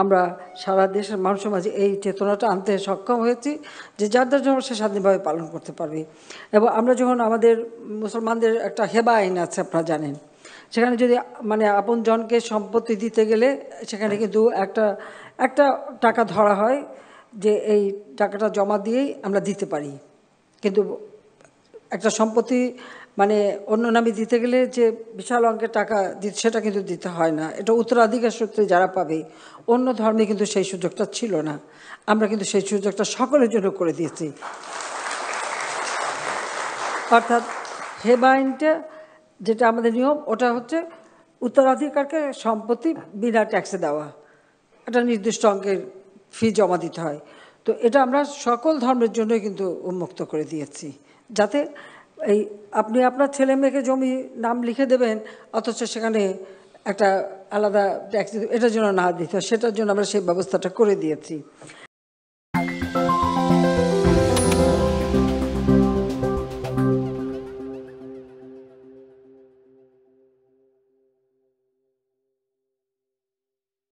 আমরা সারা দেশের মানুষের মাঝে এই চেতনাটা আনতে সক্ষম হয়েছি যে যার যার জন্য সে স্বাধীনভাবে পালন করতে পারবে। এবং আমরা যখন আমাদের মুসলমানদের একটা হেবা আইন আছে, আপনারা জানেন, সেখানে যদি মানে আপনজনকে সম্পত্তি দিতে গেলে সেখানে কিন্তু একটা টাকা ধরা হয় যে এই টাকাটা জমা দিয়েই আমরা দিতে পারি। কিন্তু একটা সম্পত্তি মানে অন্য নামে দিতে গেলে যে বিশাল অঙ্কের টাকা সেটা কিন্তু দিতে হয় না। এটা উত্তরাধিকার সূত্রে যারা পাবে, অন্য ধর্মে কিন্তু সেই সুযোগটা ছিল না। আমরা কিন্তু সেই সুযোগটা সকলের জন্য করে দিয়েছি। অর্থাৎ হেবা আইনটা যেটা আমাদের নিয়ম, ওটা হচ্ছে উত্তরাধিকারকে সম্পত্তি বিনা ট্যাক্সে দেওয়া, একটা নির্দিষ্ট অঙ্কের ফি জমা দিতে হয়। তো এটা আমরা সকল ধর্মের জন্যই কিন্তু উন্মুক্ত করে দিয়েছি, যাতে এই আপনি আপনার ছেলে মেয়েকে জমি নাম লিখে দেবেন অথচ সেখানে একটা আলাদা ট্যাক্স এটার জন্য না দিতে হয়, সেটার জন্য আমরা সেই ব্যবস্থাটা করে দিয়েছি।